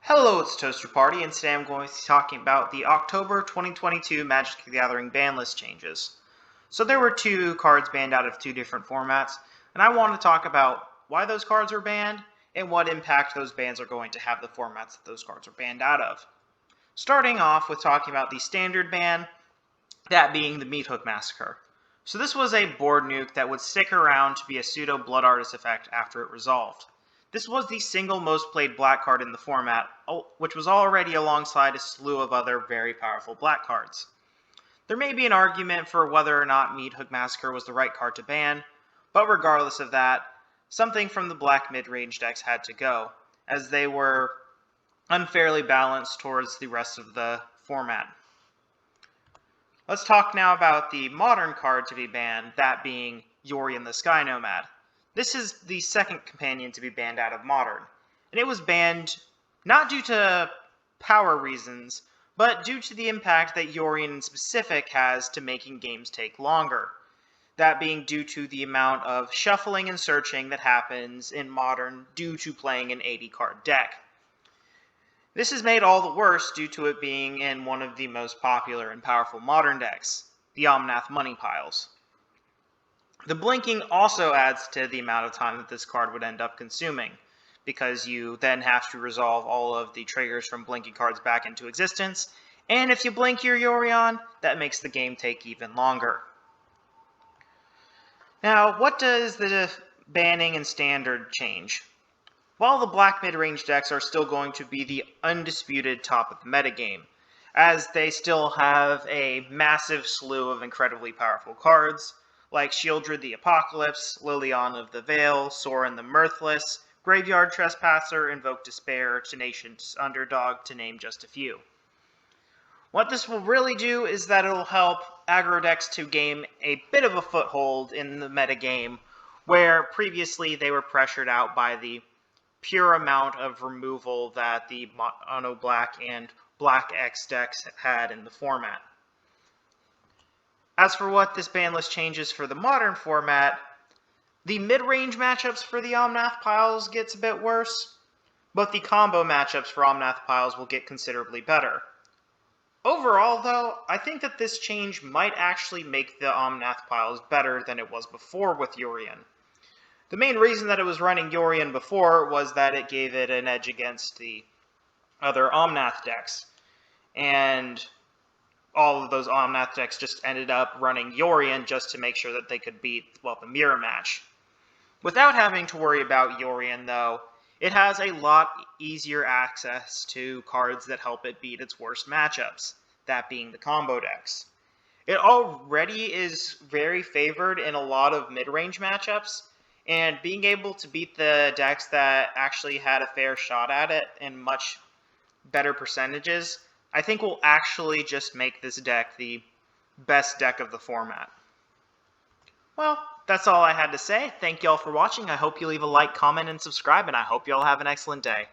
Hello, it's Toaster Party, and today I'm going to be talking about the October 2022 Magic the Gathering ban list changes. So there were two cards banned out of two different formats, and I want to talk about why those cards are banned and what impact those bans are going to have the formats that those cards are banned out of. Starting off with talking about the standard ban, that being the Meat Hook Massacre. So this was a board nuke that would stick around to be a pseudo Blood Artist effect after it resolved. This was the single most played black card in the format, which was already alongside a slew of other very powerful black cards. There may be an argument for whether or not Meat Hook Massacre was the right card to ban, but regardless of that, something from the black mid-range decks had to go, as they were unfairly balanced towards the rest of the format. Let's talk now about the modern card to be banned, that being Yorion the Sky Nomad. This is the second companion to be banned out of Modern, and it was banned not due to power reasons, but due to the impact that Yorion in specific has to making games take longer. That being due to the amount of shuffling and searching that happens in Modern due to playing an 80-card deck. This is made all the worse due to it being in one of the most popular and powerful Modern decks, the Omnath Money Piles. The blinking also adds to the amount of time that this card would end up consuming, because you then have to resolve all of the triggers from blinking cards back into existence, and if you blink your Yorion, that makes the game take even longer. Now, what does the banning and standard change? While the black mid-range decks are still going to be the undisputed top of the metagame, as they still have a massive slew of incredibly powerful cards, like Shieldred the Apocalypse, Liliana of the Veil, Sorin the Mirthless, Graveyard Trespasser, Invoke Despair, Tenacious Underdog, to name just a few. What this will really do is that it'll help aggro decks to gain a bit of a foothold in the metagame, where previously they were pressured out by the pure amount of removal that the Mono Black and Black X decks had in the format. As for what this ban list changes for the modern format, the mid-range matchups for the Omnath Piles gets a bit worse, but the combo matchups for Omnath Piles will get considerably better. Overall, though, I think that this change might actually make the Omnath Piles better than it was before with Yorion. The main reason that it was running Yorion before was that it gave it an edge against the other Omnath decks, and all of those Omnath decks just ended up running Yorion just to make sure that they could beat, the mirror match. Without having to worry about Yorion, though, it has a lot easier access to cards that help it beat its worst matchups, that being the combo decks. It already is very favored in a lot of mid-range matchups, and being able to beat the decks that actually had a fair shot at it in much better percentages, I think will actually just make this deck the best deck of the format. Well, that's all I had to say. Thank y'all for watching. I hope you leave a like, comment, and subscribe, and I hope y'all have an excellent day.